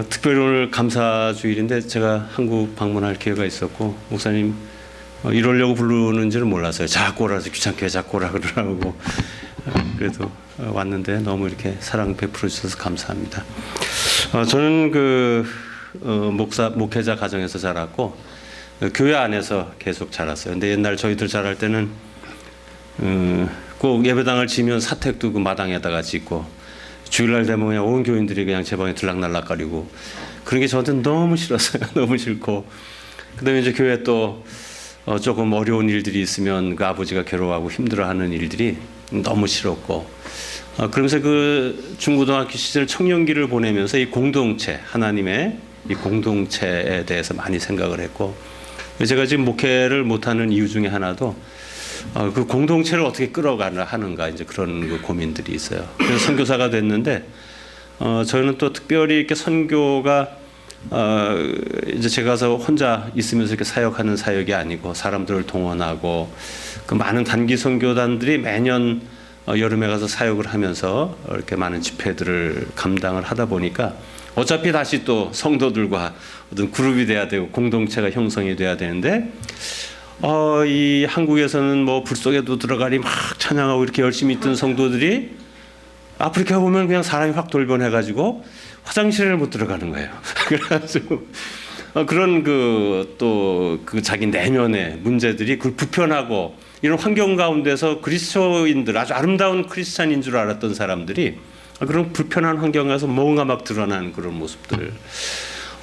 특별히 오늘 감사주일인데 제가 한국 방문할 기회가 있었고 목사님 이러려고 부르는지는 몰랐어요. 자꾸 오라서 귀찮게 자꾸 오라 그러라고 그래도 왔는데 너무 이렇게 사랑 베풀어 주셔서 감사합니다. 저는 목회자 가정에서 자랐고 교회 안에서 계속 자랐어요. 근데 옛날 저희들 자랄 때는 꼭 예배당을 지면 사택도 그 마당에다가 짓고 주일날 되면 그냥 온 교인들이 그냥 제 방에 들락날락거리고 그런 게 저한테는 너무 싫었어요. 너무 싫고 그다음에 이제 교회 또 조금 어려운 일들이 있으면 그 아버지가 괴로워하고 힘들어하는 일들이 너무 싫었고 그러면서 그 중고등학교 시절 청년기를 보내면서 이 공동체 하나님의 이 공동체에 대해서 많이 생각을 했고 제가 지금 목회를 못하는 이유 중에 하나도 그 공동체를 어떻게 끌어가나 하는가 이제 그런 그 고민들이 있어요. 그래서 선교사가 됐는데 저는 또 특별히 이렇게 선교가 이제 제가 가서 혼자 있으면서 이렇게 사역하는 사역이 아니고 사람들을 동원하고 그 많은 단기 선교단들이 매년 여름에 가서 사역을 하면서 이렇게 많은 집회들을 감당을 하다 보니까 어차피 다시 또 성도들과 어떤 그룹이 돼야 되고 공동체가 형성이 돼야 되는데 이 한국에서는 뭐 불 속에도 들어가니 막 찬양하고 이렇게 열심히 있던 성도들이 아프리카 보면 그냥 사람이 확 돌변해가지고 화장실을 못 들어가는 거예요. 그래가지고 그런 그 자기 내면의 문제들이 그 불편하고 이런 환경 가운데서 그리스도인들 아주 아름다운 크리스찬인 줄 알았던 사람들이 그런 불편한 환경에서 뭔가 막 드러나는 그런 모습들.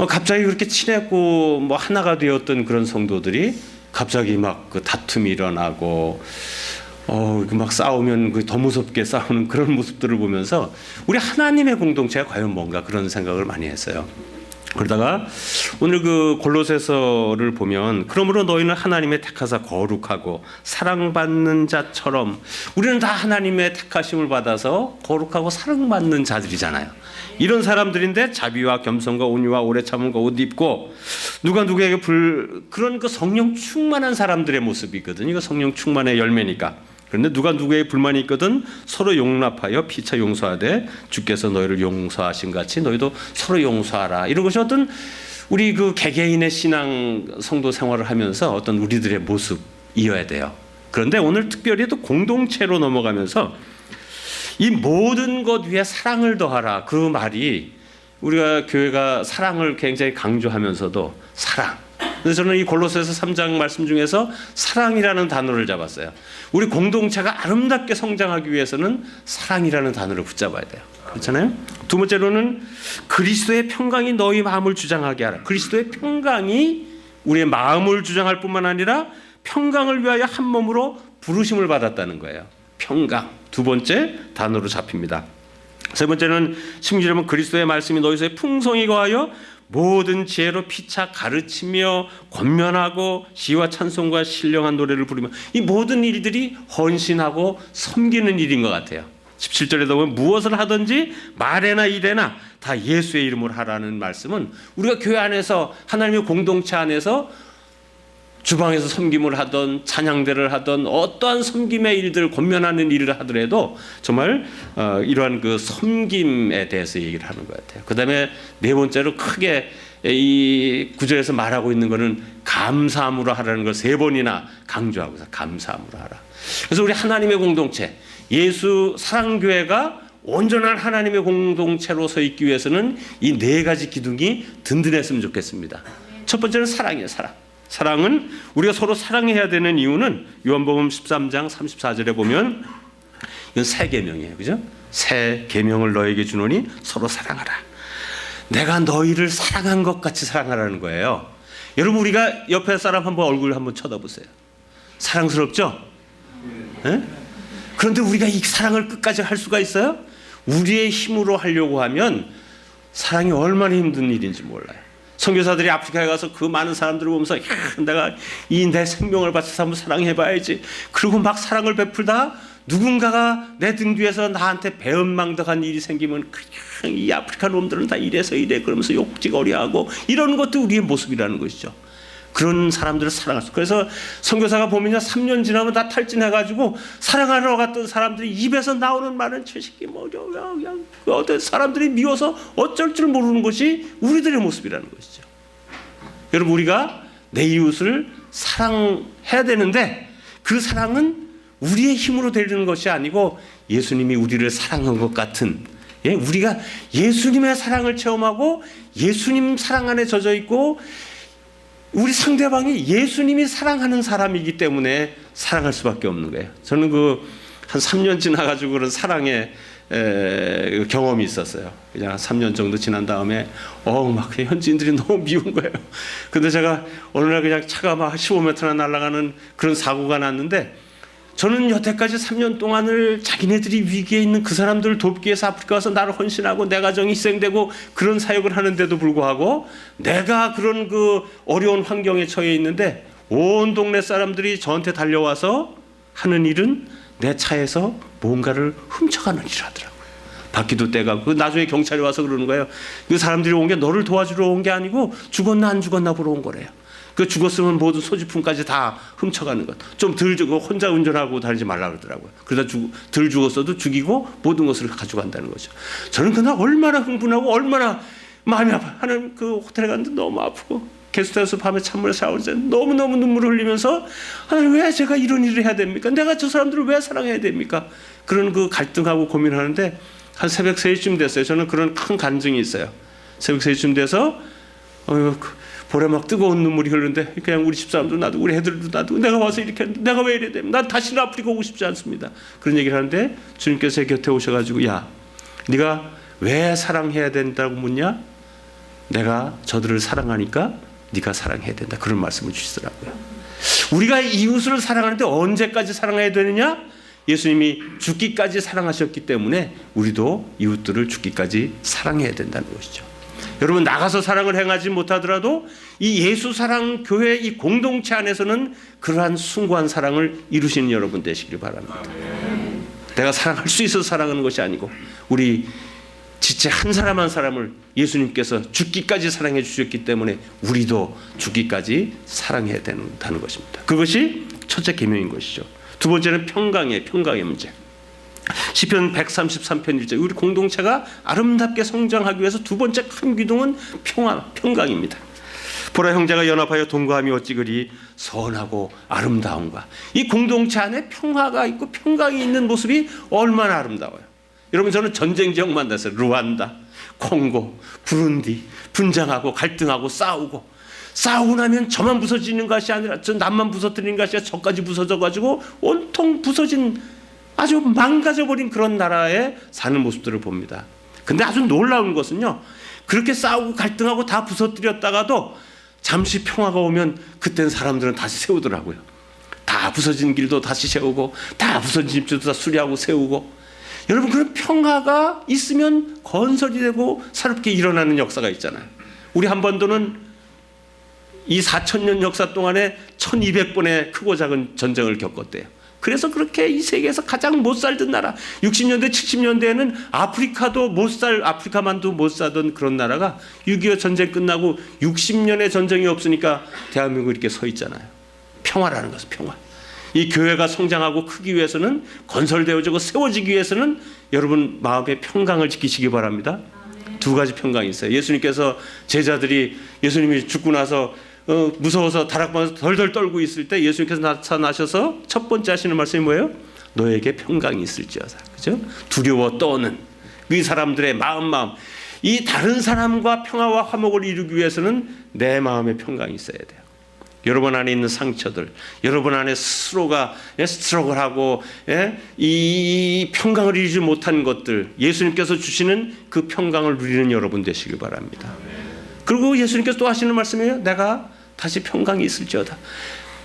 갑자기 그렇게 친했고 뭐 하나가 되었던 그런 성도들이 갑자기 막 그 다툼이 일어나고 막 싸우면 더 무섭게 싸우는 그런 모습들을 보면서 우리 하나님의 공동체가 과연 뭔가 그런 생각을 많이 했어요. 그러다가 오늘 그 골로새서를 보면 그러므로 너희는 하나님의 택하사 거룩하고 사랑받는 자처럼 우리는 다 하나님의 택하심을 받아서 거룩하고 사랑받는 자들이잖아요. 이런 사람들인데 자비와 겸손과 온유와 오래 참음과 옷 입고 누가 누구에게 그런 그 성령 충만한 사람들의 모습이거든요. 이거 성령 충만의 열매니까. 그런데 누가 누구에게 불만이 있거든 서로 용납하여 피차 용서하되 주께서 너희를 용서하신 같이 너희도 서로 용서하라. 이런 것이 어떤 우리 그 개개인의 신앙 성도 생활을 하면서 어떤 우리들의 모습이어야 돼요. 그런데 오늘 특별히 또 공동체로 넘어가면서 이 모든 것 위에 사랑을 더하라. 그 말이 우리가 교회가 사랑을 굉장히 강조하면서도 사랑. 그래서 저는 이 골로새서 3장 말씀 중에서 사랑이라는 단어를 잡았어요. 우리 공동체가 아름답게 성장하기 위해서는 사랑이라는 단어를 붙잡아야 돼요. 그렇잖아요? 두 번째로는 그리스도의 평강이 너희 마음을 주장하게 하라. 그리스도의 평강이 우리의 마음을 주장할 뿐만 아니라 평강을 위하여 한 몸으로 부르심을 받았다는 거예요. 평강. 두 번째 단어로 잡힙니다. 세 번째는 16절에 보면 그리스도의 말씀이 너희 속에 풍성히 거하여 모든 지혜로 피차 가르치며 권면하고 시와 찬송과 신령한 노래를 부르며 이 모든 일들이 헌신하고 섬기는 일인 것 같아요. 17절에도 보면 무엇을 하든지 말에나 일에나 다 예수의 이름으로 하라는 말씀은 우리가 교회 안에서 하나님의 공동체 안에서 주방에서 섬김을 하던 찬양대를 하던 어떠한 섬김의 일들 권면하는 일을 하더라도 정말 이러한 그 섬김에 대해서 얘기를 하는 것 같아요. 그 다음에 네 번째로 크게 이 구절에서 말하고 있는 것은 감사함으로 하라는 걸 세 번이나 강조하고서 감사함으로 하라. 그래서 우리 하나님의 공동체 예수 사랑교회가 온전한 하나님의 공동체로 서 있기 위해서는 이 네 가지 기둥이 든든했으면 좋겠습니다. 첫 번째는 사랑이에요. 사랑은 우리가 서로 사랑해야 되는 이유는 요한복음 13장 34절에 보면 이건 새 계명이에요. 그죠? 새 계명을 너에게 주노니 서로 사랑하라. 내가 너희를 사랑한 것 같이 사랑하라는 거예요. 여러분 우리가 옆에 사람 한번 얼굴 한번 쳐다보세요. 사랑스럽죠? 네? 그런데 우리가 이 사랑을 끝까지 할 수가 있어요? 우리의 힘으로 하려고 하면 사랑이 얼마나 힘든 일인지 몰라요. 선교사들이 아프리카에 가서 그 많은 사람들을 보면서 내가 이 내 생명을 바쳐서 한번 사랑해봐야지. 그리고 막 사랑을 베풀다 누군가가 내 등 뒤에서 나한테 배은망덕한 일이 생기면 그냥 이 아프리카 놈들은 다 이래서 이래 그러면서 욕지거리하고 이런 것도 우리의 모습이라는 것이죠. 그런 사람들을 사랑할 수. 그래서 선교사가 보면요, 3년 지나면 다 탈진해가지고 사랑하러 갔던 사람들이 입에서 나오는 말은 저 새끼 그냥 어떤 사람들이 미워서 어쩔 줄 모르는 것이 우리들의 모습이라는 것이죠. 여러분, 우리가 내 이웃을 사랑해야 되는데 그 사랑은 우리의 힘으로 되는 것이 아니고 예수님이 우리를 사랑한 것 같은, 우리가 예수님의 사랑을 체험하고 예수님 사랑 안에 젖어 있고 우리 상대방이 예수님이 사랑하는 사람이기 때문에 사랑할 수밖에 없는 거예요. 저는 한 3년 지나가지고 그런 사랑의 경험이 있었어요. 그냥 3년 정도 지난 다음에 막 현지인들이 너무 미운 거예요. 근데 제가 어느 날 그냥 차가 막 15m나 날아가는 그런 사고가 났는데, 저는 여태까지 3년 동안을 자기네들이 위기에 있는 그 사람들을 돕기 위해서 아프리카 와서 나를 헌신하고 내 가정이 희생되고 그런 사역을 하는데도 불구하고 내가 그런 그 어려운 환경에 처해 있는데 온 동네 사람들이 저한테 달려와서 하는 일은 내 차에서 뭔가를 훔쳐가는 일을 하더라고요. 바퀴도 떼가고. 나중에 경찰이 와서 그러는 거예요. 그 사람들이 온 게 너를 도와주러 온 게 아니고 죽었나 안 죽었나 보러 온 거래요. 그 죽었으면 모든 소지품까지 다 훔쳐가는 것. 좀 덜 주고 혼자 운전하고 다니지 말라 그러더라고요. 그러다 덜 죽었어도 죽이고 모든 것을 가져간다는 거죠. 저는 그날 얼마나 흥분하고 얼마나 마음이 아파. 하는 그 호텔에 갔는데 너무 아프고 게스트하우스 밤에 찬물에 샤워를 했는데 너무너무 눈물을 흘리면서, 하나님, 왜 제가 이런 일을 해야 됩니까? 내가 저 사람들을 왜 사랑해야 됩니까? 그런 그 갈등하고 고민하는데 한 새벽 3시쯤 됐어요. 저는 그런 큰 간증이 있어요. 새벽 3시쯤 돼서 볼에 막 뜨거운 눈물이 흐르는데 그냥 우리 집사람도 놔두고 우리 애들도 놔두고 내가 와서 이렇게 했는데 내가 왜 이래야 됩니까? 난 다시는 아프리카 오고 싶지 않습니다. 그런 얘기를 하는데 주님께서 제 곁에 오셔가지고, 야, 네가 왜 사랑해야 된다고 묻냐? 내가 저들을 사랑하니까 네가 사랑해야 된다. 그런 말씀을 주시더라고요. 우리가 이웃을 사랑하는데 언제까지 사랑해야 되느냐? 예수님이 죽기까지 사랑하셨기 때문에 우리도 이웃들을 죽기까지 사랑해야 된다는 것이죠. 여러분, 나가서 사랑을 행하지 못하더라도 이 예수 사랑 교회 이 공동체 안에서는 그러한 숭고한 사랑을 이루시는 여러분 되시길 바랍니다. 내가 사랑할 수 있어서 사랑하는 것이 아니고 우리 지체 한 사람 한 사람을 예수님께서 죽기까지 사랑해 주셨기 때문에 우리도 죽기까지 사랑해야 된다는 것입니다. 그것이 첫째 계명인 것이죠. 두 번째는 평강의 문제. 시편 133편 1절, 우리 공동체가 아름답게 성장하기 위해서 두 번째 큰 기둥은 평강입니다. 보라, 형제가 연합하여 동거함이 어찌 그리 선하고 아름다운가. 이 공동체 안에 평화가 있고 평강이 있는 모습이 얼마나 아름다워요. 여러분, 저는 전쟁 지역 만났어요. 루안다, 콩고, 부룬디, 분쟁하고 갈등하고 싸우고 나면 저만 부서지는 것이 아니라 저 남만 부서뜨리는 것이 아니라 저까지 부서져가지고 온통 부서진, 아주 망가져버린 그런 나라에 사는 모습들을 봅니다. 근데 아주 놀라운 것은요, 그렇게 싸우고 갈등하고 다 부서뜨렸다가도 잠시 평화가 오면 그때는 사람들은 다시 세우더라고요. 다 부서진 길도 다시 세우고 다 부서진 집들도 다 수리하고 세우고. 여러분, 그런 평화가 있으면 건설이 되고 새롭게 일어나는 역사가 있잖아요. 우리 한반도는 이 4,000년 역사 동안에 1,200번의 크고 작은 전쟁을 겪었대요. 그래서 그렇게 이 세계에서 가장 못 살던 나라, 60년대 70년대에는 아프리카만도 못 사던 그런 나라가 6.25 전쟁 끝나고 60년의 전쟁이 없으니까 대한민국이 이렇게 서 있잖아요. 평화라는 것은 평화. 이 교회가 성장하고 크기 위해서는, 건설되어지고 세워지기 위해서는 여러분 마음의 평강을 지키시기 바랍니다. 두 가지 평강이 있어요. 예수님께서 제자들이 예수님이 죽고 나서 무서워서 다락방에서 덜덜 떨고 있을 때 예수님께서 나타나셔서 첫 번째 하시는 말씀이 뭐예요? 너에게 평강이 있을지어다. 그죠? 두려워 떠는 이 사람들의 마음, 이 다른 사람과 평화와 화목을 이루기 위해서는 내 마음에 평강이 있어야 돼요. 여러분 안에 있는 상처들, 여러분 안에 스스로가 스트러글하고 이 평강을 이루지 못한 것들, 예수님께서 주시는 그 평강을 누리는 여러분 되시길 바랍니다. 그리고 예수님께서 또 하시는 말씀이에요. 내가 다시 평강이 있을지어다.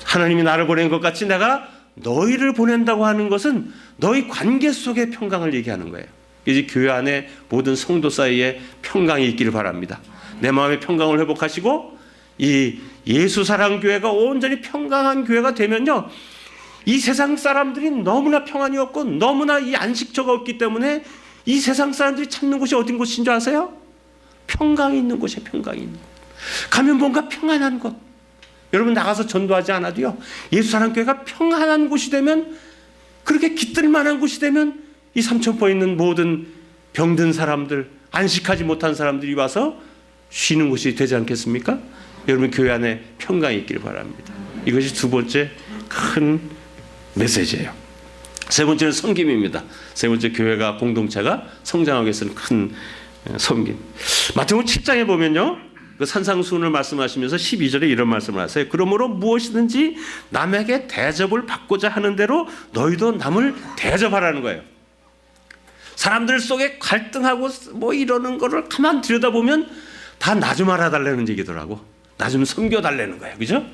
하나님이 나를 보낸 것 같이 내가 너희를 보낸다고 하는 것은 너희 관계 속의 평강을 얘기하는 거예요. 이제 교회 안에 모든 성도 사이에 평강이 있기를 바랍니다. 내 마음의 평강을 회복하시고 이 예수 사랑 교회가 온전히 평강한 교회가 되면요, 이 세상 사람들이 너무나 평안이 없고 너무나 이 안식처가 없기 때문에 이 세상 사람들이 찾는 곳이 어딘 곳인 줄 아세요? 평강이 있는 곳이에요. 평강이 있는 곳. 가면 뭔가 평안한 곳. 여러분 나가서 전도하지 않아도요, 예수사랑교회가 평안한 곳이 되면, 그렇게 깃들 만한 곳이 되면 이 삼천포에 있는 모든 병든 사람들, 안식하지 못한 사람들이 와서 쉬는 곳이 되지 않겠습니까? 여러분 교회 안에 평강이 있길 바랍니다. 이것이 두 번째 큰 메시지예요. 세 번째는 섬김입니다. 세 번째, 교회가 공동체가 성장하기 위해서는 큰 섬김. 마태복음 7장에 보면요, 그 산상수훈을 말씀하시면서 12절에 이런 말씀을 하세요. 그러므로 무엇이든지 남에게 대접을 받고자 하는 대로 너희도 남을 대접하라는 거예요. 사람들 속에 갈등하고 뭐 이러는 거를 가만 들여다보면 다 나 좀 알아달라는 얘기더라고. 나 좀 섬겨달라는 거예요. 그죠?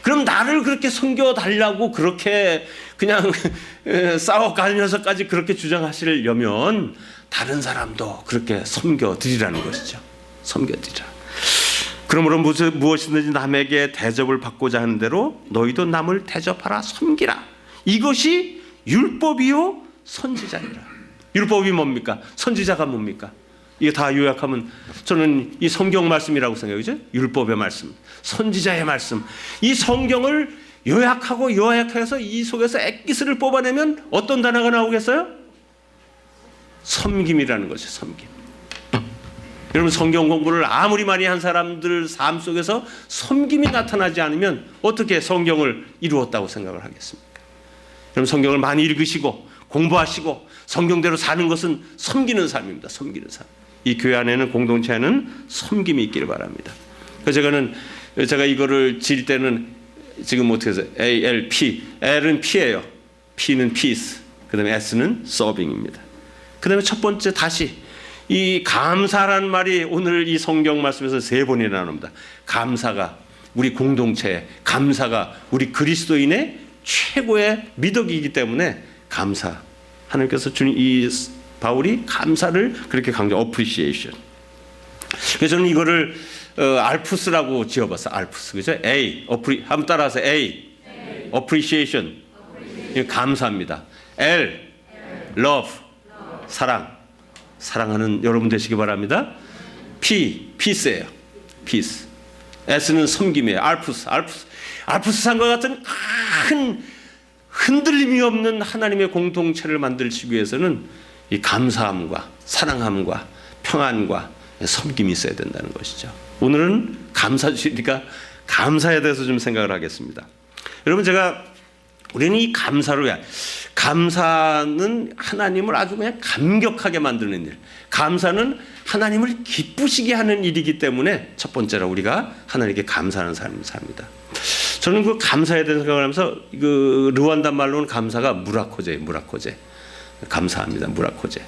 그럼 나를 그렇게 섬겨달라고 그렇게 그냥 싸워가면서까지 그렇게 주장하시려면 다른 사람도 그렇게 섬겨드리라는 것이죠. 섬겨드리라. 그러므로 무엇이든지 남에게 대접을 받고자 하는 대로 너희도 남을 대접하라, 섬기라. 이것이 율법이요 선지자니라. 율법이 뭡니까? 선지자가 뭡니까? 이게 다 요약하면 저는 이 성경 말씀이라고 생각해요. 율법의 말씀, 선지자의 말씀. 이 성경을 요약하고 요약해서 이 속에서 엑기스를 뽑아내면 어떤 단어가 나오겠어요? 섬김이라는 것이죠. 섬김. 여러분 성경 공부를 아무리 많이 한 사람들 삶 속에서 섬김이 나타나지 않으면 어떻게 성경을 이루었다고 생각을 하겠습니까? 여러분 성경을 많이 읽으시고 공부하시고 성경대로 사는 것은 섬기는 삶입니다. 섬기는 삶. 이 교회 안에는, 공동체 안에는 섬김이 있기를 바랍니다. 그래서 제가 이거를 지을 때는 지금 어떻게 해서 ALP, L은 P예요. P는 Peace, 그 다음에 S는 Serving입니다. 그 다음에 첫 번째 다시 이 감사라는 말이 오늘 이 성경 말씀에서 3번이나 나옵니다. 감사가 우리 공동체의, 감사가 우리 그리스도인의 최고의 미덕이기 때문에 감사. 하나님께서 주님, 이 바울이 감사를 그렇게 강조, appreciation. 그래서 저는 이거를 알프스라고 지어봤어요. 알프스, 그죠? A, 한번 따라서 A, appreciation, 감사합니다. L, love, 사랑. 사랑하는 여러분 되시기 바랍니다. P, peace예요. peace. S는 섬김이에요. 알프스산과 같은 큰 흔들림이 없는 하나님의 공동체를 만들기 위해서는 이 감사함과 사랑함과 평안과 섬김이 있어야 된다는 것이죠. 오늘은 감사 주시니까 감사에 대해서 좀 생각을 하겠습니다. 여러분 우리는 이 감사는 하나님을 아주 그냥 감격하게 만드는 일. 감사는 하나님을 기쁘시게 하는 일이기 때문에 첫 번째로 우리가 하나님께 감사하는 삶을 삽니다. 저는 그 감사에 대해서 생각을 하면서 그 르완다 말로는 감사가 무라코제. 감사합니다. 무라코제.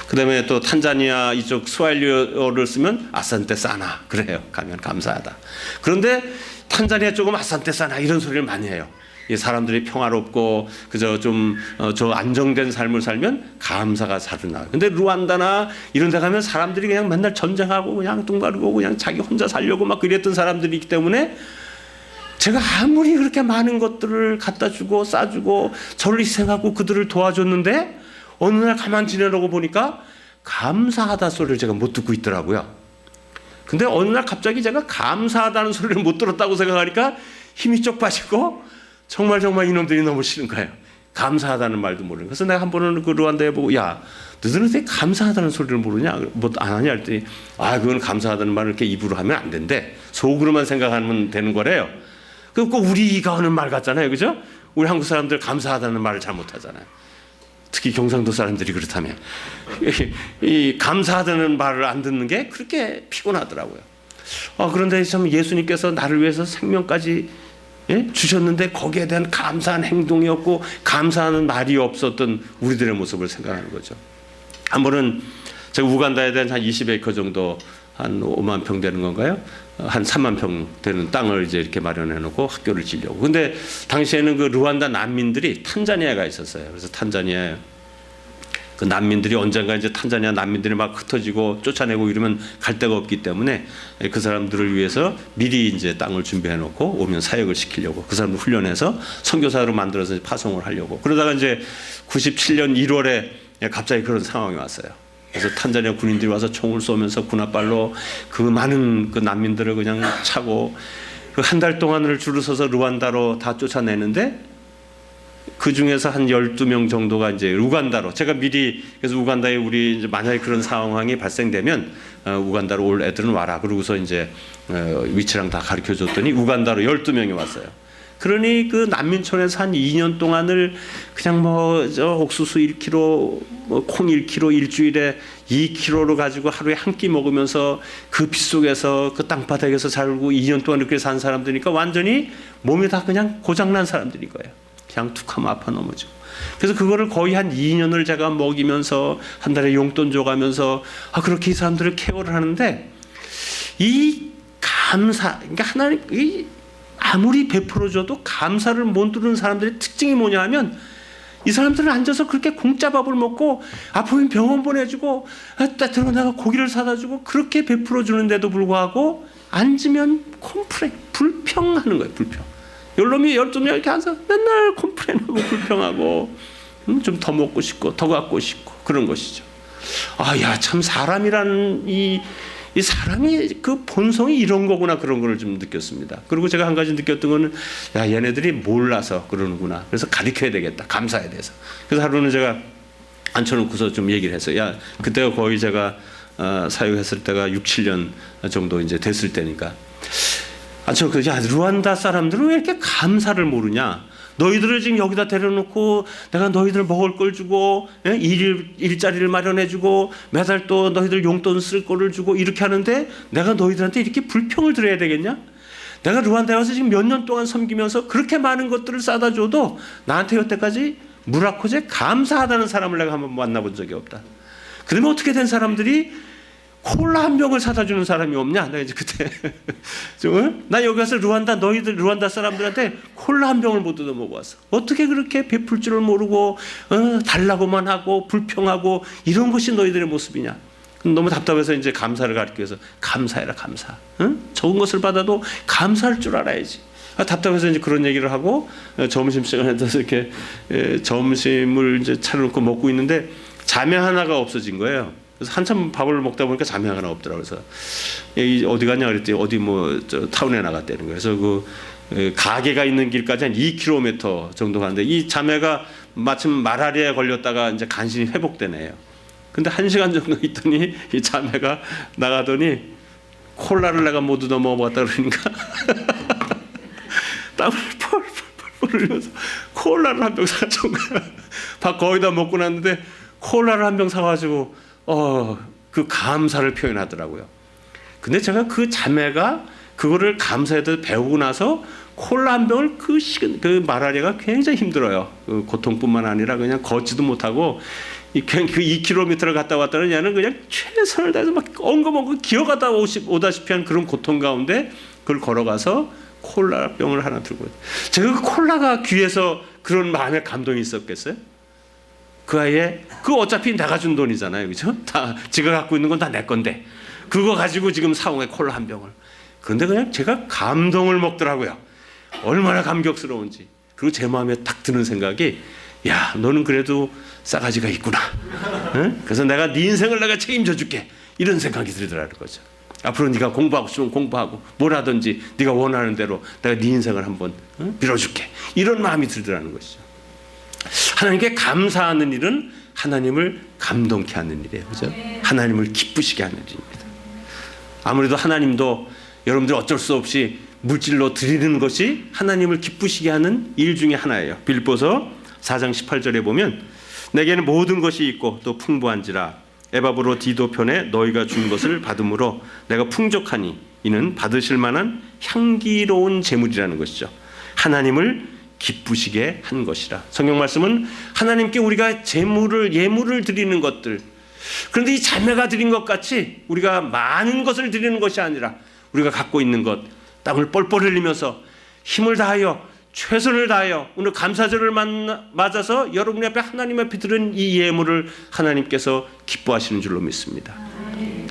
그 다음에 또 탄자니아 이쪽 스와힐리어를 쓰면 아산테 사나. 그래요. 가면 감사하다. 그런데 탄자니아 쪽은 아산테 사나 이런 소리를 많이 해요. 이 사람들이 평화롭고 그저 좀 저 안정된 삶을 살면 감사가 살아나요. 근데 루안다나 이런 데 가면 사람들이 그냥 맨날 전쟁하고 그냥 뚱바르고 그냥 자기 혼자 살려고 막 그랬던 사람들이기 때문에 제가 아무리 그렇게 많은 것들을 갖다 주고 싸주고 저를 희생하고 그들을 도와줬는데 어느 날 가만 지내려고 보니까 감사하다 소리를 제가 못 듣고 있더라고요. 근데 어느 날 갑자기 제가 감사하다는 소리를 못 들었다고 생각하니까 힘이 쪽 빠지고 정말 이놈들이 너무 싫은 거예요. 감사하다는 말도 모르는. 그래서 내가 한 번은 그 루안다에 보고, 야, 너희들은 왜 감사하다는 소리를 모르냐? 뭐 안 하냐? 했더니, 그건 감사하다는 말을 이렇게 입으로 하면 안 된대. 속으로만 생각하면 되는 거래요. 그 꼭 우리가 하는 말 같잖아요. 그죠? 우리 한국 사람들 감사하다는 말을 잘 못하잖아요. 특히 경상도 사람들이 그렇다면. 이 감사하다는 말을 안 듣는 게 그렇게 피곤하더라고요. 그런데 참 예수님께서 나를 위해서 생명까지 주셨는데 거기에 대한 감사한 행동이 없고 감사하는 말이 없었던 우리들의 모습을 생각하는 거죠. 한 번은 제가 우간다에 대한 한 20에이커 정도 한 5만 평 되는 건가요? 한 3만 평 되는 땅을 이제 이렇게 마련해 놓고 학교를 지려고. 근데 당시에는 그 르완다 난민들이 탄자니아가 있었어요. 그래서 탄자니아에 그 난민들이 언젠가 이제 탄자니아 난민들이 막 흩어지고 쫓아내고 이러면 갈 데가 없기 때문에 그 사람들을 위해서 미리 이제 땅을 준비해 놓고 오면 사역을 시키려고 그 사람들 훈련해서 선교사로 만들어서 파송을 하려고. 그러다가 이제 97년 1월에 갑자기 그런 상황이 왔어요. 그래서 탄자니아 군인들이 와서 총을 쏘면서 군홧발로 그 많은 그 난민들을 그냥 차고 한 달 동안을 줄을 서서 루안다로 다 쫓아내는데 그 중에서 한 12명 정도가 이제 우간다로, 제가 미리 그래서 우간다에 우리 이제 만약에 그런 상황이 발생되면 우간다로 올 애들은 와라. 그러고서 이제 위치랑 다 가르쳐 줬더니 우간다로 12명이 왔어요. 그러니 그 난민촌에서 한 2년 동안을 그냥 뭐 저 옥수수 1kg, 뭐 콩 1kg 일주일에 2kg로 가지고 하루에 한 끼 먹으면서 그 빗속에서 그 땅바닥에서 살고 2년 동안 이렇게 산 사람들이니까 완전히 몸이 다 그냥 고장난 사람들인 거예요. 그냥 툭하면 아파 넘어지고. 그래서 그거를 거의 한 2년을 제가 먹이면서 한 달에 용돈 줘가면서 그렇게 이 사람들을 케어를 하는데, 이 감사, 그러니까 하나님 아무리 베풀어줘도 감사를 못 두는 사람들의 특징이 뭐냐 하면, 이 사람들은 앉아서 그렇게 공짜 밥을 먹고 아프면 병원 보내주고 따뜻한 내가 고기를 사다 주고 그렇게 베풀어 주는데도 불구하고 앉으면 컴플레인, 불평하는 거예요. 불평. 열놈이 12명 이렇게 앉아서 맨날 컴플레인하고 불평하고 좀 더 먹고 싶고 더 갖고 싶고 그런 것이죠. 야, 참 사람이라는 이 사람이 그 본성이 이런 거구나, 그런 거를 좀 느꼈습니다. 그리고 제가 한 가지 느꼈던 거는, 야, 얘네들이 몰라서 그러는구나. 그래서 가르쳐야 되겠다, 감사에 대해서. 그래서 하루는 제가 앉혀놓고서 좀 얘기를 했어요. 야, 그때가 거의 제가 사역했을 때가 6, 7년 정도 이제 됐을 때니까. 앉혀놓고, 야, 루안다 사람들은 왜 이렇게 감사를 모르냐? 너희들을 지금 여기다 데려놓고 내가 너희들 먹을 걸 주고 일자리를 마련해 주고 매달 또 너희들 용돈 쓸 거를 주고 이렇게 하는데 내가 너희들한테 이렇게 불평을 들어야 되겠냐? 내가 루안다에 와서 지금 몇 년 동안 섬기면서 그렇게 많은 것들을 싸다 줘도 나한테 여태까지 무라코제 감사하다는 사람을 내가 한번 만나본 적이 없다. 그러면 어떻게 된 사람들이 콜라 한 병을 사다 주는 사람이 없냐? 내가 이제 그때 나 여기 와서 루안다 사람들한테 콜라 한 병을 못 얻어 먹어왔어. 어떻게 그렇게 베풀 줄을 모르고 달라고만 하고 불평하고 이런 것이 너희들의 모습이냐? 너무 답답해서 이제 감사를 가르쳐서 감사해라, 감사. 적은 것을 받아도 감사할 줄 알아야지. 답답해서 이제 그런 얘기를 하고 점심 시간에 돼서 이렇게 점심을 이제 차려놓고 먹고 있는데 자매 하나가 없어진 거예요. 그래서 한참 밥을 먹다 보니까 자매 하나 없더라고요. 그래서 어디 갔냐 그랬더니 어디 저 타운에 나갔다는 거예요. 그래서 그 가게가 있는 길까지 한 2km 정도 가는데 이 자매가 마침 말라리아에 걸렸다가 이제 간신히 회복되네요. 근데 1시간 정도 있더니 이 자매가 나가더니 콜라를 내가 못 얻어 먹어봤다 그러니까 땀을 펄펄 흘려서 콜라를 한 병 사준 거야. 밥 거의 다 먹고 났는데 콜라를 한 병 사가지고 그 감사를 표현하더라고요. 근데 제가 그 자매가 그거를 감사에 대해서 배우고 나서 콜라 한 병을 그 말라리아가 굉장히 힘들어요. 그 고통뿐만 아니라 그냥 걷지도 못하고 그 2km를 갔다 왔다는 얘는 그냥 최선을 다해서 막 엉거벙거 기어가다 오다시피 한 그런 고통 가운데 그걸 걸어가서 콜라 병을 하나 들고, 제가 그 콜라가 귀해서 그런 마음에 감동이 있었겠어요? 그 아이에 그 어차피 내가 준 돈이잖아요, 그죠? 다 지가 갖고 있는 건 다 내 건데 그거 가지고 지금 사온 콜라 한 병을. 그런데 그냥 제가 감동을 먹더라고요. 얼마나 감격스러운지. 그리고 제 마음에 딱 드는 생각이, 야, 너는 그래도 싸가지가 있구나. 응? 그래서 내가 네 인생을 내가 책임져 줄게. 이런 생각이 들더라는 거죠. 앞으로 네가 공부하고 싶으면 공부하고 뭘 하든지 네가 원하는 대로 내가 네 인생을 한번 밀어줄게. 이런 마음이 들더라는 것이죠. 하나님께 감사하는 일은 하나님을 감동케 하는 일이에요. 그죠? 하나님을 기쁘시게 하는 일입니다. 아무래도 하나님도 여러분들 어쩔 수 없이 물질로 드리는 것이 하나님을 기쁘시게 하는 일 중에 하나예요. 빌립보서 4장 18절에 보면 내게는 모든 것이 있고 또 풍부한지라 에바브로 디도 편에 너희가 준 것을 받음으로 내가 풍족하니 이는 받으실 만한 향기로운 제물이라는 것이죠. 하나님을 기쁘시게 한 것이라. 성경 말씀은 하나님께 우리가 예물을 드리는 것들, 그런데 이 자매가 드린 것 같이 우리가 많은 것을 드리는 것이 아니라 우리가 갖고 있는 것, 땀을 뻘뻘 흘리면서 힘을 다하여 최선을 다하여 오늘 감사절을 맞아서 여러분 앞에 하나님 앞에 드린 이 예물을 하나님께서 기뻐하시는 줄로 믿습니다.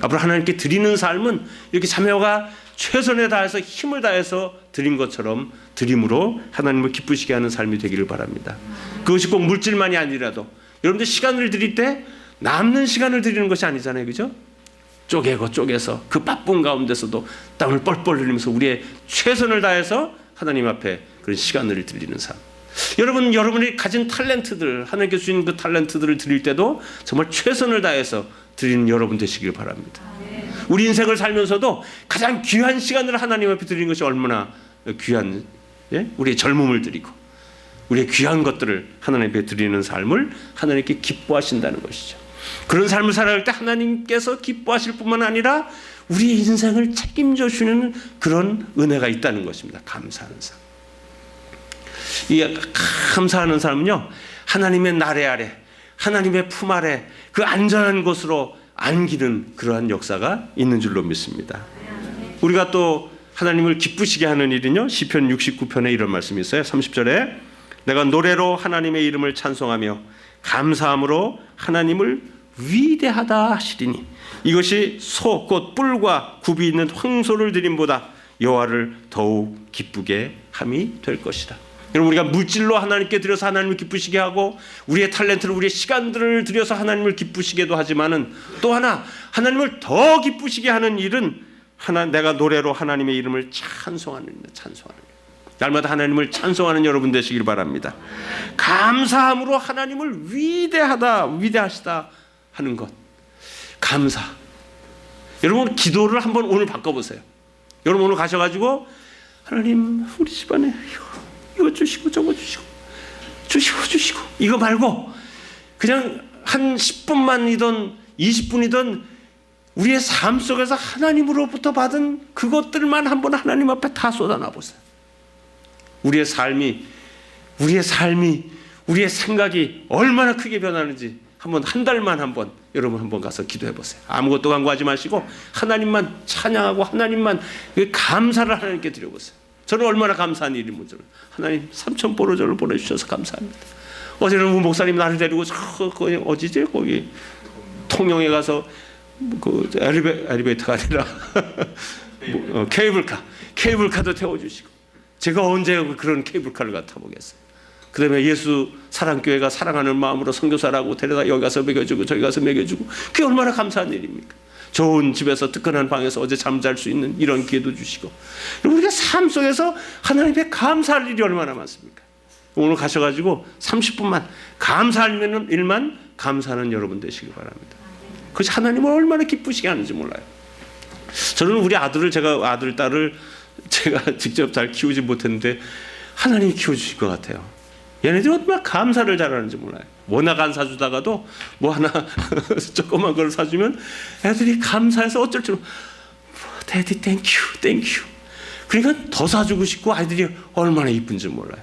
앞으로 하나님께 드리는 삶은 이렇게 자매가 최선을 다해서 힘을 다해서 드린 것처럼 드림으로 하나님을 기쁘시게 하는 삶이 되기를 바랍니다. 그것이 꼭 물질만이 아니라도 여러분들 시간을 드릴 때 남는 시간을 드리는 것이 아니잖아요, 그죠? 쪼개서 그 바쁜 가운데서도 땀을 뻘뻘 흘리면서 우리의 최선을 다해서 하나님 앞에 그런 시간을 드리는 삶. 여러분이 가진 탤런트들, 하나님께 주신 그 탤런트들을 드릴 때도 정말 최선을 다해서 드리는 여러분 되시길 바랍니다. 우리 인생을 살면서도 가장 귀한 시간을 하나님 앞에 드리는 것이 얼마나 귀한, 우리의 젊음을 드리고 우리의 귀한 것들을 하나님 앞에 드리는 삶을 하나님께 기뻐하신다는 것이죠. 그런 삶을 살아갈 때 하나님께서 기뻐하실 뿐만 아니라 우리의 인생을 책임져 주는 그런 은혜가 있다는 것입니다. 감사하는 삶. 이 감사하는 삶은요, 하나님의 나래 아래, 하나님의 품 아래 그 안전한 곳으로 안기는 그러한 역사가 있는 줄로 믿습니다. 우리가 또 하나님을 기쁘시게 하는 일은요, 시편 69편에 이런 말씀이 있어요. 30절에 내가 노래로 하나님의 이름을 찬송하며 감사함으로 하나님을 위대하다 하시리니 이것이 소 곧 뿔과 굽이 있는 황소를 드림보다 여호와를 더욱 기쁘게 함이 될 것이다. 여러분, 우리가 물질로 하나님께 드려서 하나님을 기쁘시게 하고 우리의 탤런트를, 우리의 시간들을 들여서 하나님을 기쁘시게도 하지만은 또 하나 하나님을 더 기쁘시게 하는 일은 내가 노래로 하나님의 이름을 찬송하는 일. 날마다 하나님을 찬송하는 여러분 되시길 바랍니다. 감사함으로 하나님을 위대하시다 하는 것. 감사. 여러분, 기도를 한번 오늘 바꿔보세요. 여러분 오늘 가셔가지고 하나님 우리 집안에 이거 주시고 저거 주시고 이거 말고 그냥 한 10분만이든 20분이든 우리의 삶 속에서 하나님으로부터 받은 그것들만 한번 하나님 앞에 다 쏟아놔 보세요. 우리의 삶이 우리의 생각이 얼마나 크게 변하는지 한번 한 달만 한번 여러분 한번 가서 기도해 보세요. 아무것도 간구하지 마시고 하나님만 찬양하고 하나님만 감사를 하나님께 드려보세요. 저는 얼마나 감사한 일이 뭔지 하나님 3,000 보로절을 보내주셔서 감사합니다. 어제는 목사님 나를 데리고 어디지 거기 통영에 가서 그 엘리베이터가 아니라 케이블카도 태워주시고 제가 언제 그런 케이블카를 갖다 보겠어요. 그 다음에 예수 사랑교회가 사랑하는 마음으로 선교사라고 데려다 여기 가서 먹여주고 저기 가서 먹여주고 그게 얼마나 감사한 일입니까? 좋은 집에서 뜨끈한 방에서 어제 잠잘 수 있는 이런 기회도 주시고 우리가 삶 속에서 하나님께 감사할 일이 얼마나 많습니까? 오늘 가셔가지고 30분만 감사할 일만 감사하는 여러분 되시기 바랍니다. 그것이 하나님을 얼마나 기쁘시게 하는지 몰라요. 저는 우리 딸을 제가 직접 잘 키우지 못했는데 하나님이 키워주실 것 같아요. 얘네들이 얼마나 감사를 잘하는지 몰라요. 워낙 안 사주다가도 뭐 하나 조그만 걸 사주면 애들이 감사해서 어쩔 줄 데디 땡큐 그러니까 더 사주고 싶고 아이들이 얼마나 이쁜지 몰라요.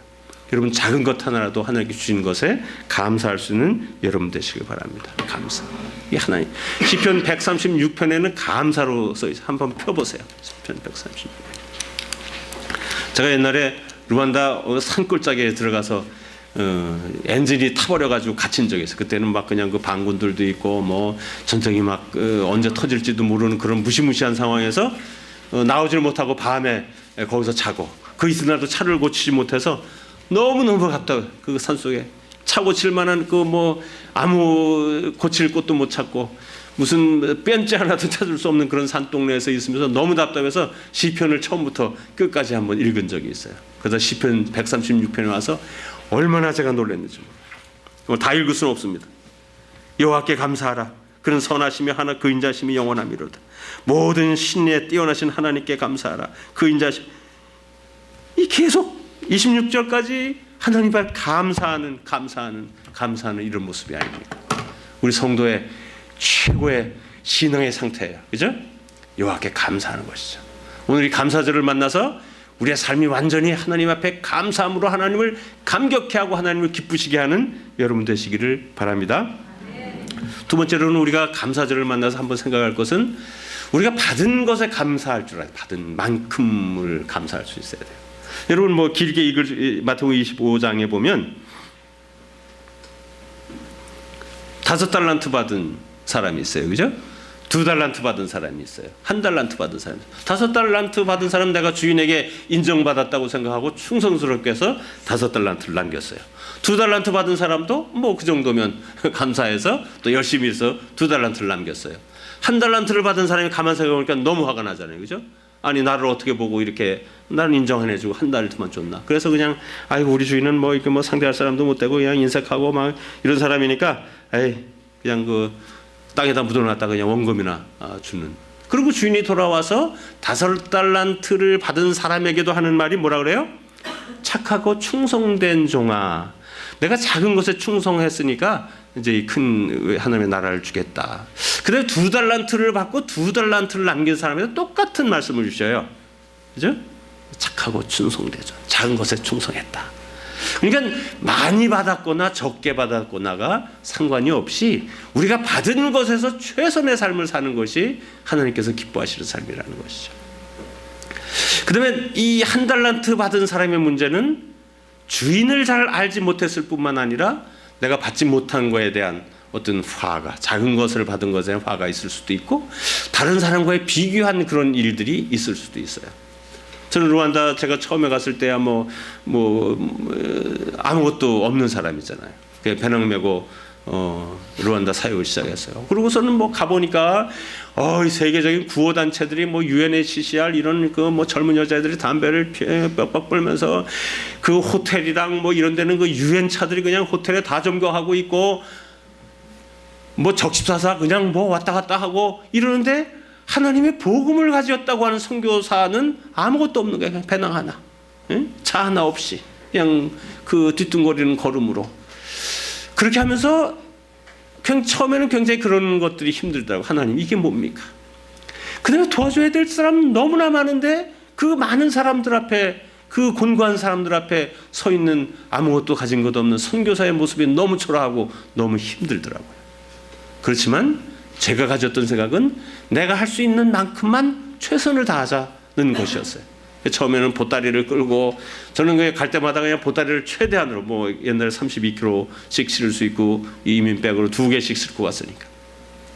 여러분 작은 것 하나라도 하나님께 주신 것에 감사할 수 있는 여러분 되시길 바랍니다. 감사. 이 하나님. 시편 136편에는 감사로 써 있어요. 한번 펴보세요. 시편 136편. 제가 옛날에 루안다 산골짜기에 들어가서 엔진이 타버려가지고 갇힌 적이 있어요. 그때는 막 그냥 그 반군들도 있고 뭐 전쟁이 막 언제 터질지도 모르는 그런 무시무시한 상황에서 나오질 못하고 밤에 거기서 자고 그 이튿날도 차를 고치지 못해서 너무너무 답답해. 그 산속에 차 고칠 만한 그 뭐 아무 고칠 곳도 못 찾고 무슨 벤치 하나도 찾을 수 없는 그런 산동네에서 있으면서 너무 답답해서 시편을 처음부터 끝까지 한번 읽은 적이 있어요. 그래서 시편 136편에 와서 얼마나 제가 놀랐는지 몰라요. 다 읽을 수는 없습니다. 여호와께 감사하라. 그는 선하시며 하나 그 인자심이 영원함이로다. 모든 신에 뛰어나신 하나님께 감사하라. 그 인자심. 이 계속 26절까지 하나님 앞에 감사하는 이런 모습이 아닙니까? 우리 성도의 최고의 신앙의 상태예요. 그죠? 여호와께 감사하는 것이죠. 오늘 이 감사절을 만나서 우리의 삶이 완전히 하나님 앞에 감사함으로 하나님을 감격해 하고 하나님을 기쁘시게 하는 여러분 되시기를 바랍니다. 두 번째로는 우리가 감사절을 만나서 한번 생각할 것은 우리가 받은 것에 감사할 줄 알아요. 받은 만큼을 감사할 수 있어야 돼요. 여러분 뭐 길게 읽을 마태복음 25장에 보면 5달란트 받은 사람이 있어요. 그죠? 2달란트 받은 사람이 있어요. 1달란트 받은 사람이 있어요. 5달란트 받은 사람 내가 주인에게 인정받았다고 생각하고 충성스럽게 해서 5달란트를 남겼어요. 2달란트 받은 사람도 뭐 그 정도면 감사해서 또 열심히 해서 2달란트를 남겼어요. 한 달란트를 받은 사람이 가만 생각해보니까 너무 화가 나잖아요. 그죠? 아니 나를 어떻게 보고 이렇게 나는 인정 안 해주고 한 달만 줬나? 그래서 그냥 아이고 우리 주인은 뭐 이렇게 뭐 상대할 사람도 못 되고 그냥 인색하고 막 이런 사람이니까 에이 그냥 그 땅에다 묻어놨다 그냥 원금이나 주는. 그리고 주인이 돌아와서 5달란트를 받은 사람에게도 하는 말이 뭐라 그래요? 착하고 충성된 종아, 내가 작은 것에 충성했으니까 이제 이 큰 하나님의 나라를 주겠다. 그다음에 2달란트를 받고 2달란트를 남긴 사람에게 똑같은 말씀을 주셔요. 그죠? 착하고 충성되죠. 작은 것에 충성했다. 그러니까 많이 받았거나 적게 받았거나가 상관이 없이 우리가 받은 것에서 최선의 삶을 사는 것이 하나님께서 기뻐하시는 삶이라는 것이죠. 그다음에 이 1달란트 받은 사람의 문제는 주인을 잘 알지 못했을 뿐만 아니라 내가 받지 못한 거에 대한 어떤 화가, 작은 것을 받은 것에 화가 있을 수도 있고 다른 사람과의 비교한 그런 일들이 있을 수도 있어요. 저는 루안다 제가 처음에 갔을 때야 아무것도 없는 사람이잖아요. 배낭 메고 루안다 사역을 시작했어요. 그러고서는 가보니까 세계적인 구호 단체들이 UNHCR 이런 젊은 여자들이 담배를 뻑뻑 불면서 그 호텔이랑 이런 데는 그 유엔 차들이 그냥 호텔에 다 점거하고 있고 적십사사 그냥 왔다 갔다 하고 이러는데 하나님의 복음을 가졌다고 하는 선교사는 아무것도 없는 거예요. 그냥 배낭 하나, 차 하나 없이 그냥 그 뒤뚱거리는 걸음으로 그렇게 하면서 그냥 처음에는 굉장히 그런 것들이 힘들더라고요. 하나님 이게 뭡니까? 그다음에 도와줘야 될 사람 너무나 많은데 그 많은 사람들 앞에 그 곤고한 사람들 앞에 서 있는 아무것도 가진 것 없는 선교사의 모습이 너무 초라하고 너무 힘들더라고요. 그렇지만 제가 가졌던 생각은 내가 할 수 있는 만큼만 최선을 다하자는 것이었어요. 처음에는 보따리를 끌고 저는 갈 때마다 그냥 보따리를 최대한으로 옛날에 32kg씩 실을 수 있고 이민백으로 2개씩 싣고 갔으니까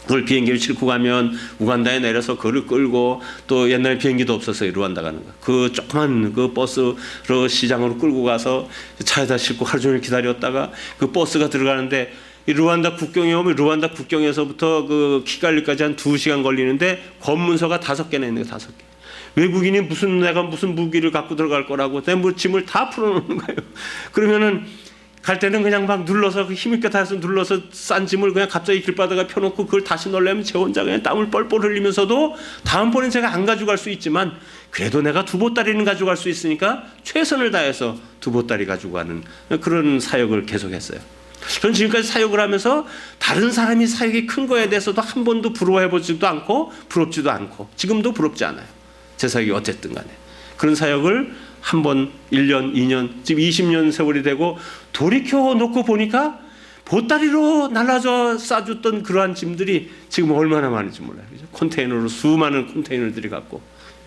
그걸 비행기를 싣고 가면 우간다에 내려서 그를 끌고 또 옛날에 비행기도 없었어요. 루안다 가는 거. 그 조그만 그 버스로 시장으로 끌고 가서 차에다 싣고 하루 종일 기다렸다가 그 버스가 들어가는데 이 루안다 국경에 오면 루안다 국경에서부터 그 키갈리까지 한 2시간 걸리는데 검문소가 5개나 있는 거예요. 5개. 외국인이 내가 무슨 무기를 갖고 들어갈 거라고 내 짐을 다 풀어놓는 거예요. 그러면은 갈 때는 그냥 눌러서 힘있게 다해서 눌러서 싼 짐을 그냥 갑자기 길바닥에 펴놓고 그걸 다시 넣으려면 제 혼자 그냥 땀을 뻘뻘 흘리면서도 다음번엔 제가 안 가져갈 수 있지만 그래도 내가 2보따리는 가져갈 수 있으니까 최선을 다해서 2보따리 가지고 가는 그런 사역을 계속했어요. 저는 지금까지 사역을 하면서 다른 사람이 사역이 큰 거에 대해서도 한 번도 부러워해보지도 않고 부럽지도 않고 지금도 부럽지 않아요. 제 사역이 어쨌든 간에 그런 사역을 한 번 1년 2년 지금 20년 세월이 되고 돌이켜 놓고 보니까 보따리로 날라져 싸줬던 그러한 짐들이 지금 얼마나 많은지 몰라요. 그죠? 컨테이너로 수많은 컨테이너들이 갖고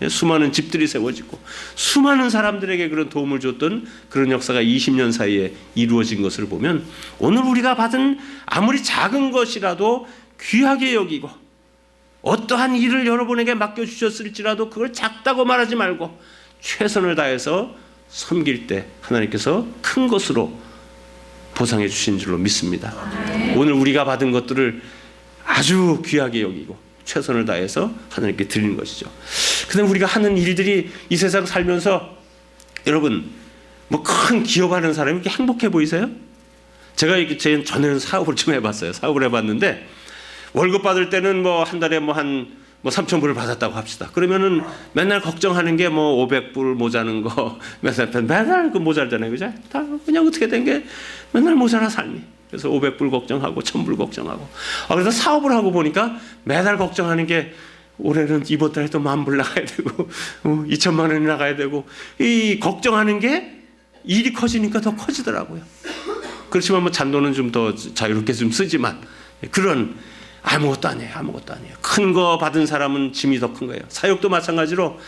수많은 집들이 세워지고 수많은 사람들에게 그런 도움을 줬던 그런 역사가 20년 사이에 이루어진 것을 보면 오늘 우리가 받은 아무리 작은 것이라도 귀하게 여기고 어떠한 일을 여러분에게 맡겨주셨을지라도 그걸 작다고 말하지 말고 최선을 다해서 섬길 때 하나님께서 큰 것으로 보상해 주신 줄로 믿습니다. 오늘 우리가 받은 것들을 아주 귀하게 여기고 최선을 다해서 하나님께 드리는 것이죠. 그다음에 우리가 하는 일들이 이 세상 살면서 여러분 큰 기업하는 사람이 이렇게 행복해 보이세요? 제가 전에는 사업을 좀 해봤어요. 사업을 해봤는데 월급 받을 때는 한 달에 한 3,000불을 받았다고 합시다. 그러면은 맨날 걱정하는 게 500불 모자는 거 맨날 그 모자르잖아요. 그죠? 다 그냥 어떻게 된 게 맨날 모자라 삶이. 그래서 500불 걱정하고 1,000불 걱정하고. 그래서 사업을 하고 보니까 매달 걱정하는 게 올해는 이번 달에 또 10,000불 나가야 되고 2,000만 원이 나가야 되고 이 걱정하는 게 일이 커지니까 더 커지더라고요. 그렇지만 잔돈은 좀 더 자유롭게 좀 쓰지만 그런 아무것도 아니에요. 아무것도 아니에요. 큰 거 받은 사람은 짐이 더 큰 거예요. 사역도 마찬가지로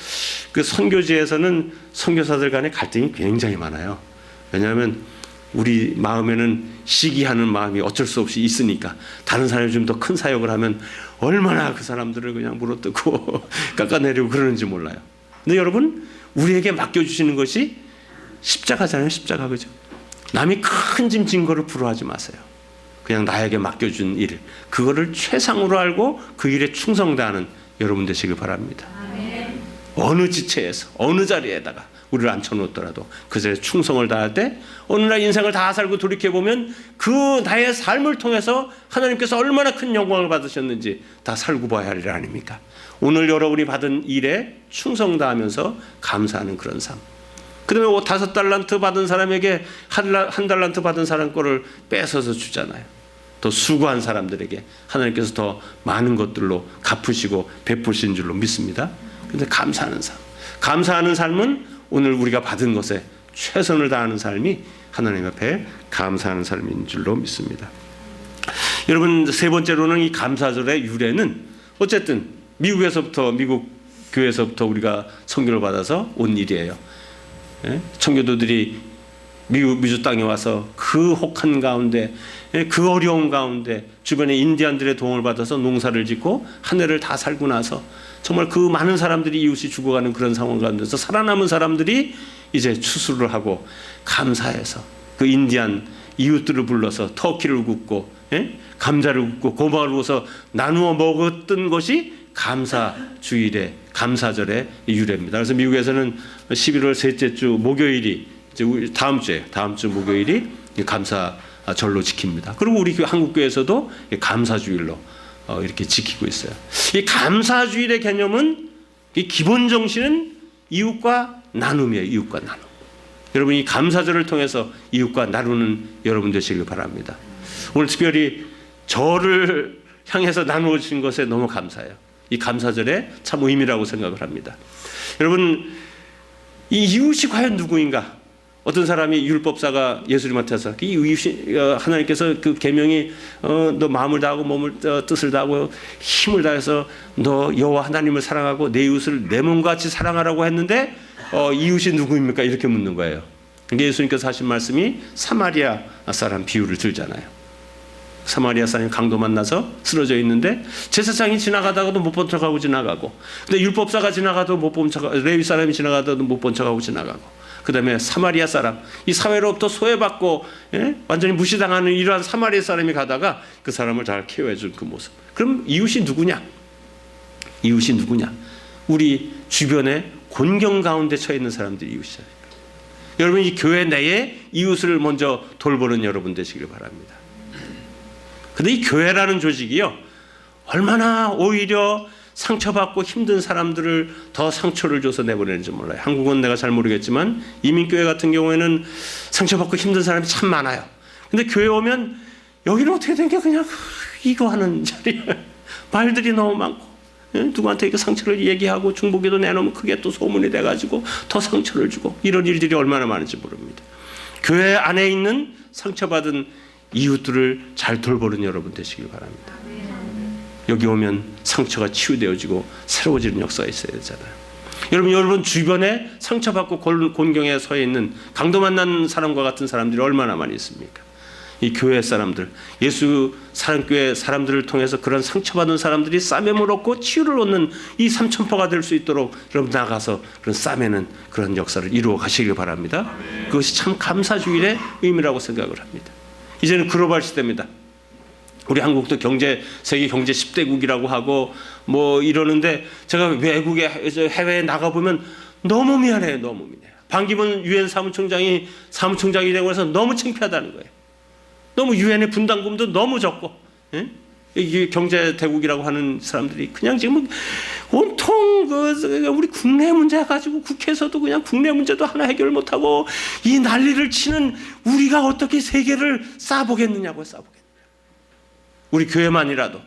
그 선교지에서는 선교사들 간의 갈등이 굉장히 많아요. 왜냐하면 우리 마음에는 시기하는 마음이 어쩔 수 없이 있으니까 다른 사람이 좀 더 큰 사역을 하면 얼마나 그 사람들을 그냥 물어뜯고 깎아내리고 그러는지 몰라요. 근데 여러분 우리에게 맡겨주시는 것이 십자가잖아요. 십자가. 그죠? 남이 큰 짐 진 거를 부러워하지 마세요. 그냥 나에게 맡겨준 일, 그거를 최상으로 알고 그 일에 충성다하는 여러분 되시길 바랍니다. 어느 지체에서 어느 자리에다가 우리를 앉혀놓더라도 그 자리에 충성을 다할 때 어느 날 인생을 다 살고 돌이켜보면 그 나의 삶을 통해서 하나님께서 얼마나 큰 영광을 받으셨는지 다 살고 봐야 할 일 아닙니까? 오늘 여러분이 받은 일에 충성 다하면서 감사하는 그런 삶. 그 다음에 5달란트 받은 사람에게 한 달란트 받은 사람 거를 뺏어서 주잖아요. 더 수고한 사람들에게 하나님께서 더 많은 것들로 갚으시고 베푸신 줄로 믿습니다. 그런데 감사하는 삶, 감사하는 삶은 오늘 우리가 받은 것에 최선을 다하는 삶이 하나님 앞에 감사하는 삶인 줄로 믿습니다. 여러분, 세 번째로는 이 감사절의 유래는 어쨌든 미국 교회에서부터 우리가 선교를 받아서 온 일이에요. 청교도들이 미주 땅에 와서 그 혹한 가운데, 그 어려운 가운데 주변에 인디안들의 도움을 받아서 농사를 짓고 한 해를 다 살고 나서 정말 그 많은 사람들이 이웃이 죽어가는 그런 상황 가운데서 살아남은 사람들이 이제 추수를 하고 감사해서 그 인디안 이웃들을 불러서 터키를 굽고 감자를 굽고 고막을 구워서 나누어 먹었던 것이 감사주일의 감사절의 유래입니다. 그래서 미국에서는 11월 셋째 주 목요일이 이제 다음 주 목요일이 감사절로 지킵니다. 그리고 우리 한국교회에서도 감사주일로 이렇게 지키고 있어요. 이 감사주일의 개념은 이 기본 정신은 이웃과 나눔이에요. 이웃과 나눔. 여러분, 이 감사절을 통해서 이웃과 나누는 여러분 되시길 바랍니다. 오늘 특별히 저를 향해서 나누어 주신 것에 너무 감사해요. 이 감사절에 참 의미라고 생각을 합니다. 여러분, 이 이웃이 과연 누구인가? 어떤 사람이 율법사가 예수님한테서 이 이웃이 하나님께서 그 계명이 너 마음을 다하고 몸을 뜻을 다하고 힘을 다해서 너 여호와 하나님을 사랑하고 내 이웃을 내 몸과 같이 사랑하라고 했는데 이웃이 누구입니까? 이렇게 묻는 거예요. 그러니까 예수님께서 하신 말씀이 사마리아 사람 비유를 들잖아요. 사마리아 사람이 강도 만나서 쓰러져 있는데 제사장이 지나가다가도 못 본 척하고 지나가고, 근데 율법사가 지나가도 못 본 척하고, 레위 사람이 지나가다도 못 본 척하고 지나가고, 그 다음에 사마리아 사람, 이 사회로부터 소외받고 완전히 무시당하는 이러한 사마리아 사람이 가다가 그 사람을 잘 케어해준 그 모습. 그럼 이웃이 누구냐? 이웃이 누구냐? 우리 주변에 곤경 가운데 처해 있는 사람들이 이웃이잖아요. 여러분, 이 교회 내에 이웃을 먼저 돌보는 여러분 되시길 바랍니다. 근데 이 교회라는 조직이요, 얼마나 오히려 상처받고 힘든 사람들을 더 상처를 줘서 내보내는지 몰라요. 한국은 내가 잘 모르겠지만 이민교회 같은 경우에는 상처받고 힘든 사람이 참 많아요. 근데 교회 오면 여기는 어떻게 된 게 그냥 이거 하는 자리에 말들이 너무 많고, 누구한테 그 상처를 얘기하고 중보기도 내놓으면 그게 또 소문이 돼가지고 더 상처를 주고, 이런 일들이 얼마나 많은지 모릅니다. 교회 안에 있는 상처받은 이웃들을 잘 돌보는 여러분 되시길 바랍니다. 여기 오면 상처가 치유되어지고 새로워지는 역사가 있어야 되잖아요. 여러분 주변에 상처받고 곤경에 서 있는 강도 만난 사람과 같은 사람들이 얼마나 많이 있습니까? 이 교회 사람들, 예수 사랑교회 사람들을 통해서 그런 상처받은 사람들이 싸매물 얻고 치유를 얻는 이 삼천포가 될 수 있도록 여러분 나가서 그런 싸매는 그런 역사를 이루어 가시길 바랍니다. 그것이 참 감사주일의 의미라고 생각을 합니다. 이제는 글로벌 시대입니다. 우리 한국도 세계 경제 10대국이라고 하고 뭐 이러는데, 제가 외국에 해외에 나가보면 너무 미안해요. 너무 미안해요. 반기문 유엔 사무총장이 되고 해서 너무 창피하다는 거예요. 너무 유엔의 분담금도 너무 적고, 이게 경제 대국이라고 하는 사람들이 그냥 지금 온통 우리 국내 문제 가지고 국회에서도 그냥 국내 문제도 하나 해결 못하고 이 난리를 치는 우리가 어떻게 세계를 싸보겠느냐고요. 우리 교회만이라도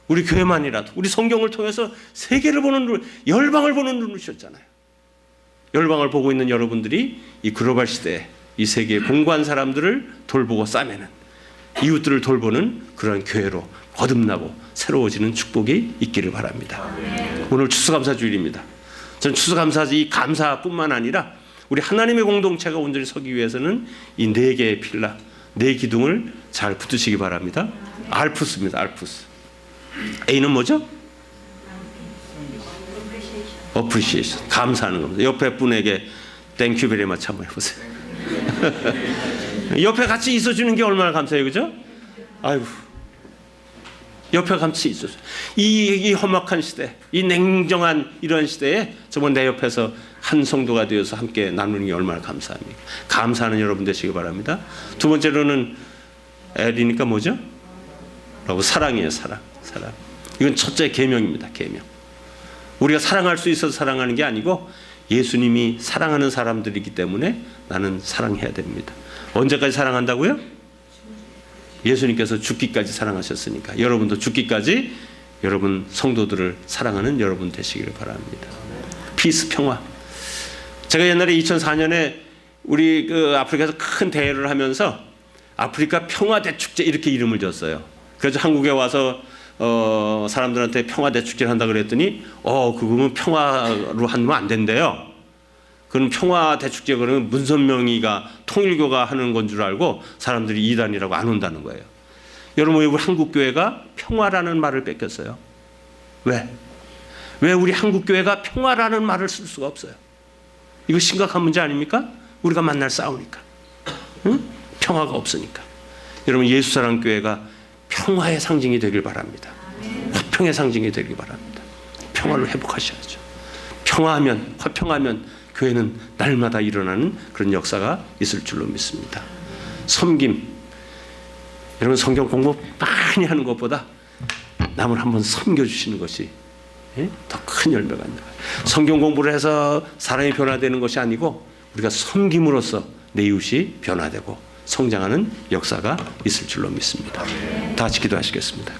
우리 성경을 통해서 세계를 보는 눈, 열방을 보는 눈을 주셨잖아요. 열방을 보고 있는 여러분들이 이 글로벌 시대에 이 세계의 공고한 사람들을 돌보고 싸매는, 이웃들을 돌보는 그런 교회로 거듭나고 새로워지는 축복이 있기를 바랍니다. 오늘 추수감사주일입니다. 저는 추수감사지 이 감사뿐만 아니라 우리 하나님의 공동체가 온전히 서기 위해서는 이 4개의 필라, 4기둥을 잘 붙드시기 바랍니다. 알프스입니다. 알프스. A는 뭐죠? Appreciation. 감사하는 겁니다. 옆에 분에게 Thank you very much 한번 해보세요. 옆에 같이 있어주는 게 얼마나 감사해요, 그죠? 아이고, 옆에 같이 있었어요. 이 험악한 시대, 이 냉정한 이런 시대에 정말 내 옆에서 한 성도가 되어서 함께 나누는 게 얼마나 감사합니까? 감사하는 여러분 되시기 바랍니다. 두 번째로는 L이니까 뭐죠? 라고 사랑이에요. 사랑. 이건 첫째 계명입니다. 계명. 우리가 사랑할 수 있어서 사랑하는 게 아니고 예수님이 사랑하는 사람들이기 때문에 나는 사랑해야 됩니다. 언제까지 사랑한다고요? 예수님께서 죽기까지 사랑하셨으니까 여러분도 죽기까지 여러분 성도들을 사랑하는 여러분 되시기를 바랍니다. 피스, 평화. 제가 옛날에 2004년에 우리 아프리카에서 큰 대회를 하면서 아프리카 평화대 축제 이렇게 이름을 줬어요. 그래서 한국에 와서 사람들한테 평화대 축제를 한다 그랬더니 그거는 평화로 하면 안 된대요. 그건 평화대 축제 그러면 문선명이가 통일교가 하는 건 줄 알고 사람들이 이단이라고 안 온다는 거예요. 여러분, 우리 한국교회가 평화라는 말을 뺏겼어요. 왜 우리 한국교회가 평화라는 말을 쓸 수가 없어요? 이거 심각한 문제 아닙니까? 우리가 만날 싸우니까. 응? 평화가 없으니까. 여러분, 예수사랑교회가 평화의 상징이 되길 바랍니다. 화평의 상징이 되길 바랍니다. 평화를 회복하셔야죠. 평화하면, 화평하면 교회는 날마다 일어나는 그런 역사가 있을 줄로 믿습니다. 섬김. 여러분, 성경 공부 많이 하는 것보다 남을 한번 섬겨주시는 것이 더 큰 열매가 있는 거예요. 성경 공부를 해서 사람이 변화되는 것이 아니고 우리가 섬김으로써 내 이웃이 변화되고 성장하는 역사가 있을 줄로 믿습니다. 다 같이 기도하시겠습니다.